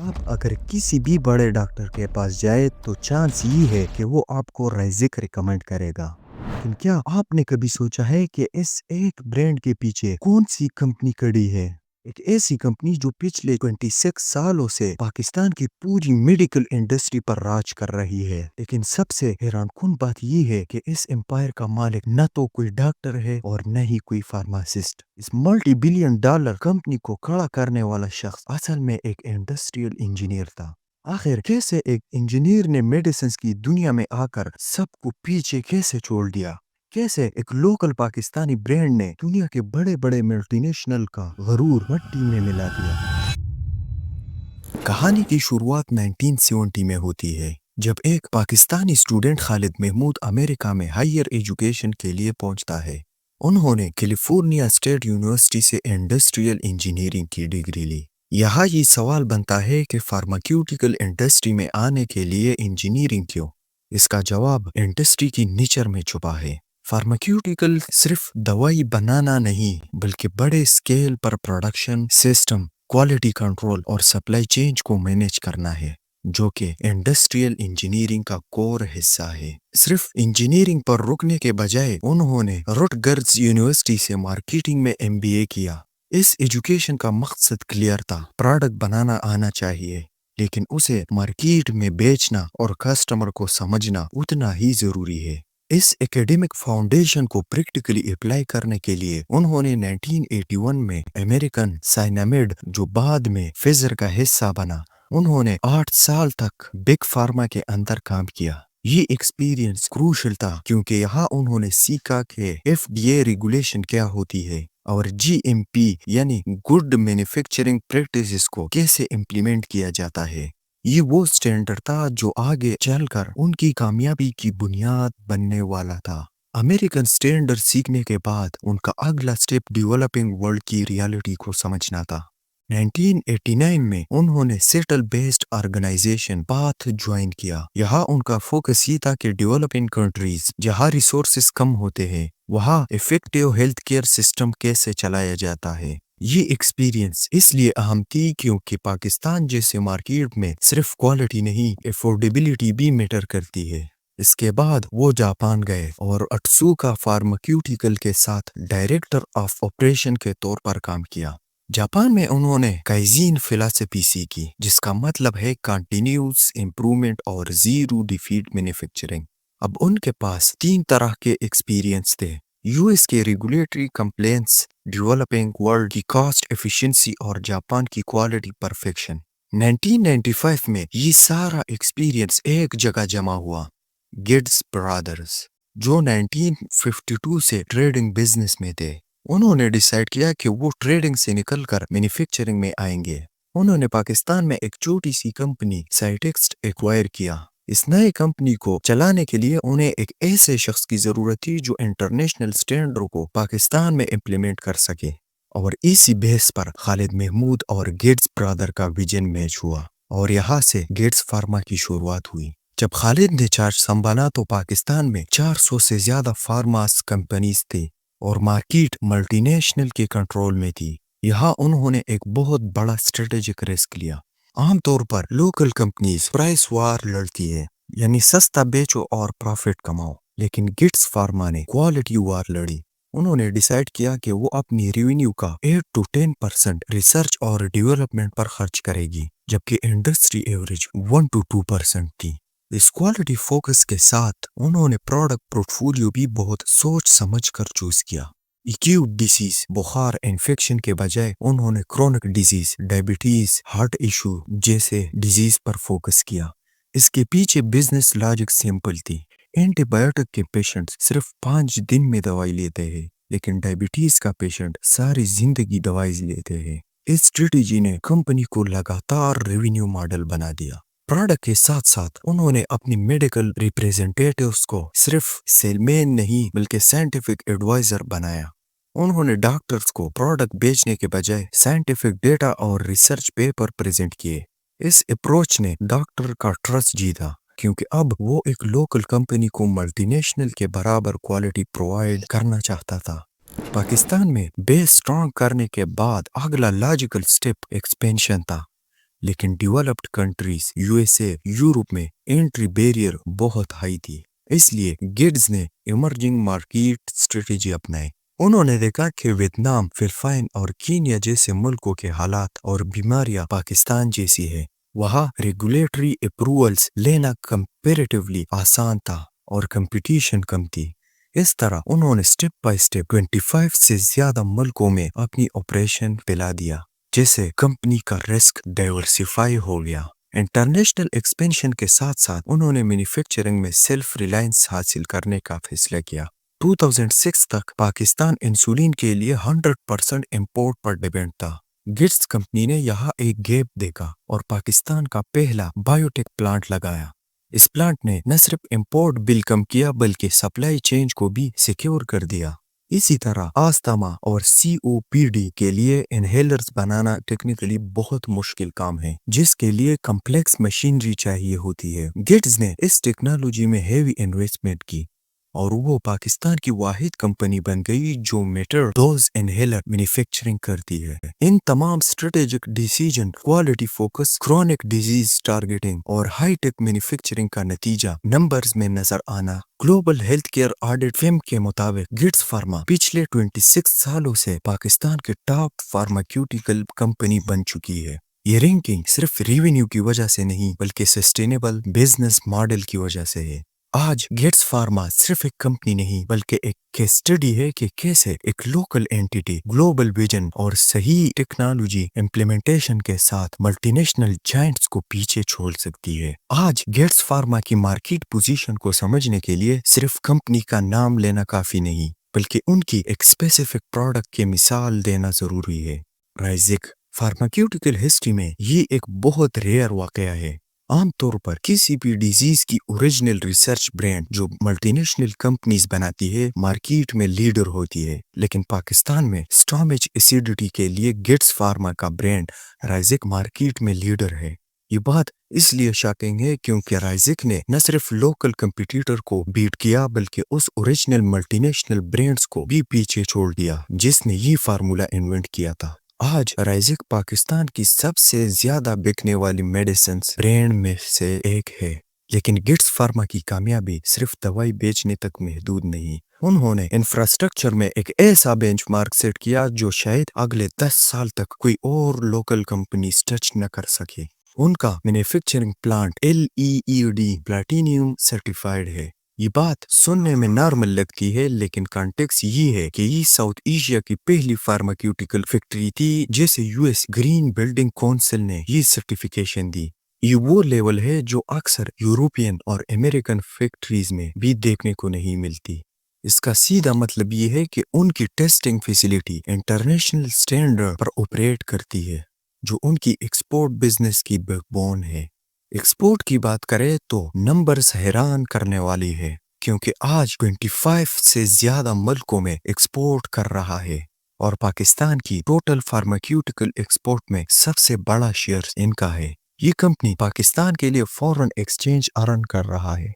आप अगर किसी भी बड़े डॉक्टर के पास जाए तो चांस ये है कि वो आपको रेज़िक रिकमेंड करेगा। लेकिन क्या आपने कभी सोचा है कि इस एक ब्रांड के पीछे कौन-सी कंपनी खड़ी है? एक ऐसी कंपनी जो पिछले 26 सालों से पाकिस्तान की पूरी मेडिकल इंडस्ट्री पर राज कर रही है। लेकिन सबसे हैरानकुन बात ये है कि इस एम्पायर का मालिक न तो कोई डॉक्टर है और न ही कोई फार्मासिस्ट। इस मल्टी बिलियन डॉलर कंपनी को खड़ा करने वाला शख्स असल में एक इंडस्ट्रियल इंजीनियर था। आखिर कैसे एक इंजीनियर ने मेडिसिन की दुनिया में आकर सबको पीछे कैसे छोड़ दिया? कैसे एक लोकल पाकिस्तानी ब्रांड ने दुनिया के बड़े बड़े मल्टीनेशनल का गरूर मट्टी में मिला दिया? कहानी की शुरुआत 1970 में होती है, जब एक पाकिस्तानी स्टूडेंट खालिद महमूद अमेरिका में हायर एजुकेशन के लिए पहुंचता है। उन्होंने कैलिफोर्निया स्टेट यूनिवर्सिटी से इंडस्ट्रियल इंजीनियरिंग की डिग्री ली। यहाँ ये सवाल बनता है कि फार्मास्यूटिकल इंडस्ट्री में आने के लिए इंजीनियरिंग क्यों? इसका जवाब इंडस्ट्री की नेचर में छुपा है। फार्मास्यूटिकल सिर्फ दवाई बनाना नहीं, बल्कि बड़े स्केल पर प्रोडक्शन सिस्टम, क्वालिटी कंट्रोल और सप्लाई चेन को मैनेज करना है, जो कि इंडस्ट्रियल इंजीनियरिंग का कोर हिस्सा है। सिर्फ इंजीनियरिंग पर रुकने के बजाय उन्होंने रुटगर्स यूनिवर्सिटी से मार्केटिंग में एमबीए किया। इस एजुकेशन का मकसद क्लियर था, प्रोडक्ट बनाना आना चाहिए, लेकिन उसे मार्केट में बेचना और कस्टमर को समझना उतना ही जरूरी है। इस एकेडमिक फाउंडेशन को प्रैक्टिकली अप्लाई करने के लिए उन्होंने 1981 में अमेरिकन साइनामिड, जो बाद में फिजर का हिस्सा बना, उन्होंने 8 साल तक बिग फार्मा के अंदर काम किया। ये एक्सपीरियंस क्रूशल था क्योंकि यहाँ उन्होंने सीखा कि FDA रेगुलेशन क्या होती है और GMP यानी गुड मैन्युफैक्चरिंग प्रैक्टिसेस को कैसे इम्प्लीमेंट किया जाता है। ये वो स्टैंडर्ड था जो आगे चलकर उनकी कामयाबी की बुनियाद बनने वाला था। अमेरिकन स्टैंडर्ड सीखने के बाद उनका अगला स्टेप डेवलपिंग वर्ल्ड की रियलिटी को समझना था। 1989 में उन्होंने Seattle based organisation PATH join किया। यहाँ उनका फोकस ये था कि डेवलपिंग कंट्रीज जहाँ रिसोर्सेस कम होते हैं, वहाँ इफेक्टिव हेल्थ केयर सिस्टम कैसे चलाया जाता है। ये एक्सपीरियंस इसलिए अहम थी क्योंकि पाकिस्तान जैसे मार्केट में सिर्फ क्वालिटी नहीं, अफोर्डेबिलिटी भी मैटर करती है। इसके बाद वो जापान गए और अट्सुका फार्मास्यूटिकल के साथ डायरेक्टर ऑफ ऑपरेशन के तौर पर काम किया। जापान में उन्होंने काइजीन फिलॉसफी सीखी, जिसका मतलब है कंटिन्यूस इम्प्रूवमेंट और जीरो डिफीट मैन्युफैक्चरिंग। अब उनके पास 3 तरह के एक्सपीरियंस थे: यूएस के रेगुलेटरी कंप्लेंट्स, डेवलपिंग वर्ल्ड की कॉस्ट एफिशिएंसी और जापान की क्वालिटी परफेक्शन। 1995 में ये सारा एक्सपीरियंस एक जगह जमा हुआ। गिट्स ब्रदर्स, जो 1952 से ट्रेडिंग बिजनेस में थे, उन्होंने डिसाइड किया कि वो ट्रेडिंग से निकलकर मैन्युफैक्चरिंग में आएंगे। उन्होंने पाकिस्तान में एक छोटी सी कंपनी साइटेक्स एक्वायर किया। इस नई कंपनी को चलाने के लिए उन्हें एक ऐसे शख्स की जरूरत थी जो इंटरनेशनल स्टैंडर्ड को पाकिस्तान में इम्प्लीमेंट कर सके, और इसी बेस पर खालिद महमूद और गेट्स ब्रदर का विजन मैच हुआ और यहाँ से गेट्स फार्मा की शुरुआत हुई। जब खालिद ने चार्ज संभाला तो पाकिस्तान में 400 से ज्यादा फार्मास कंपनीज थी और मार्केट मल्टीनेशनल के कंट्रोल में थी। यहाँ उन्होंने एक बहुत बड़ा स्ट्रेटेजिक रिस्क लिया। आमतौर पर लोकल कंपनीज प्राइस वार लड़ती है, यानी सस्ता बेचो और प्रॉफिट कमाओ, लेकिन गिट्स फार्मा ने क्वालिटी वार लड़ी। उन्होंने डिसाइड किया कि वो अपनी रेवेन्यू का 8 to 10% रिसर्च और डेवलपमेंट पर खर्च करेगी, जबकि इंडस्ट्री एवरेज 1 to 2% थी। इस क्वालिटी फोकस के साथ उन्होंने प्रोडक्ट पोर्टफोलियो भी बहुत सोच समझ कर चूज किया। एक्यूट डिसीज, बुखार, इन्फेक्शन के बजाय उन्होंने chronic disease, diabetes, heart issue जैसे डिजीज पर फोकस किया। इसके पीछे बिजनेस लॉजिक सिंपल थी। एंटीबायोटिक के पेशेंट्स सिर्फ 5 दिन में दवाई लेते हैं, लेकिन डायबिटीज का पेशेंट सारी जिंदगी दवाई लेते हैं। इस स्ट्रेटेजी ने कंपनी को लगातार रेवेन्यू मॉडल बना दिया। प्रोडक्ट के साथ साथ उन्होंने अपनी मेडिकल रिप्रेजेंटेटिव्स को सिर्फ सेलमैन नहीं बल्कि साइंटिफिक एडवाइजर बनाया। उन्होंने डॉक्टर्स को प्रोडक्ट बेचने के बजाय साइंटिफिक डेटा और रिसर्च पेपर प्रेजेंट किए। इस अप्रोच ने डॉक्टर का ट्रस्ट जीता, क्योंकि अब वो एक लोकल कंपनी को मल्टीनेशनल के बराबर क्वालिटी प्रोवाइड करना चाहता था। पाकिस्तान में बेस स्ट्रॉन्ग करने के बाद अगला लॉजिकल स्टेप एक्सपेंशन था। لیکن ڈیولپڈ کنٹریز USA یورپ میں انٹری بیریئر بہت ہائی تھی، اس لیے گیٹس نے ایمرجنگ مارکیٹ اسٹریٹجی اپنائی۔ انہوں نے دیکھا کہ ویتنام، فلپائن اور کینیا جیسے ملکوں کے حالات اور بیماریاں پاکستان جیسی ہے، وہاں ریگولیٹری اپروولز لینا کمپیریٹیولی آسان تھا اور کمپٹیشن کم تھی۔ اس طرح انہوں نے سٹیپ بائی سٹیپ 25 سے زیادہ ملکوں میں اپنی آپریشن پھیلا دیا، جیسے کمپنی کا رسک ڈائیورسیفائی ہو گیا۔ انٹرنیشنل ایکسپینشن کے ساتھ ساتھ انہوں نے مینوفیکچرنگ میں سیلف ریلائنس حاصل کرنے کا فیصلہ کیا۔ 2006 تک پاکستان انسولین کے لیے 100% امپورٹ پر ڈیپینڈ تھا۔ گٹس کمپنی نے یہاں ایک گیپ دیکھا اور پاکستان کا پہلا بایوٹیک پلانٹ لگایا۔ اس پلانٹ نے نہ صرف امپورٹ بل کم کیا بلکہ سپلائی چین کو بھی سیکیور کر دیا۔ اسی طرح آستما اور COPD کے لیے انہیلرز بنانا ٹیکنیکلی بہت مشکل کام ہے، جس کے لیے کمپلیکس مشینری چاہیے ہوتی ہے۔ گیٹس نے اس ٹیکنالوجی میں ہیوی انویسٹمنٹ کی اور وہ پاکستان کی واحد کمپنی بن گئی جو میٹر ڈوز انہیلر مینوفیکچرنگ کرتی ہے۔ ان تمام strategic decision, quality focus, chronic disease targeting اور ہائی ٹیک مینوفیکچرنگ کا نتیجہ نمبرز میں نظر آنا۔ گلوبل ہیلتھ کیئر آڈٹ فرم کے مطابق گٹس فارما پچھلے 26 سالوں سے پاکستان کے ٹاپ فارماکیوٹیکل کمپنی بن چکی ہے۔ یہ رینکنگ صرف ریونیو کی وجہ سے نہیں بلکہ سسٹینیبل بزنس ماڈل کی وجہ سے ہے۔ آج گیٹس فارما صرف ایک کمپنی نہیں بلکہ ایک کیس اسٹڈی ہے کہ کیسے ایک لوکل اینٹیٹی گلوبل ویژن اور صحیح ٹیکنالوجی امپلیمنٹیشن کے ساتھ ملٹی نیشنل جائنٹس کو پیچھے چھوڑ سکتی ہے۔ آج گیٹس فارما کی مارکیٹ پوزیشن کو سمجھنے کے لیے صرف کمپنی کا نام لینا کافی نہیں بلکہ ان کی ایک اسپیسیفک پروڈکٹ کی مثال دینا ضروری ہے۔ رائزک فارماکیوٹیکل ہسٹری میں یہ ایک بہت ریئر واقعہ ہے۔ عام طور پر کسی بھی ڈیزیز کی اوریجنل ریسرچ برانڈ جو ملٹی نیشنل کمپنیز بناتی ہے مارکیٹ میں لیڈر ہوتی ہے، لیکن پاکستان میں سٹامچ ایسیڈیٹی کے لیے گٹس فارما کا برانڈ رائزک مارکیٹ میں لیڈر ہے۔ یہ بات اس لیے شاکنگ ہے کیونکہ رائزک نے نہ صرف لوکل کمپیٹیٹر کو بیٹ کیا بلکہ اس اوریجنل ملٹی نیشنل برانڈز کو بھی پیچھے چھوڑ دیا جس نے یہ فارمولا انوینٹ کیا تھا۔ آج رائزک پاکستان کی سب سے زیادہ بکنے والی میڈیسنز برانڈ میں سے ایک ہے، لیکن گٹس فارما کی کامیابی صرف دوائی بیچنے تک محدود نہیں۔ انہوں نے انفراسٹرکچر میں ایک ایسا بینچ مارک سیٹ کیا جو شاید اگلے 10 سال تک کوئی اور لوکل کمپنی ٹچ نہ کر سکے۔ ان کا manufacturing plant LEED platinum certified ہے۔ یہ بات سننے میں نارمل لگتی ہے لیکن کانٹیکس یہ ہے کہ یہ ساؤتھ ایشیا کی پہلی فارماکیوٹیکل فیکٹری تھی جسے US گرین بلڈنگ کونسل نے یہ سرٹیفیکیشن دی۔ یہ وہ لیول ہے جو اکثر یورپین اور امریکن فیکٹریز میں بھی دیکھنے کو نہیں ملتی۔ اس کا سیدھا مطلب یہ ہے کہ ان کی ٹیسٹنگ فیسیلیٹی انٹرنیشنل سٹینڈرڈ پر آپریٹ کرتی ہے، جو ان کی ایکسپورٹ بزنس کی بیک بون ہے۔ ایکسپورٹ کی بات کریں تو نمبرز حیران کرنے والی ہے کیونکہ آج 25 سے زیادہ ملکوں میں ایکسپورٹ کر رہا ہے اور پاکستان کی ٹوٹل فارماکیوٹیکل ایکسپورٹ میں سب سے بڑا شیئر ان کا ہے۔ یہ کمپنی پاکستان کے لیے فورن ایکسچینج ارن کر رہا ہے۔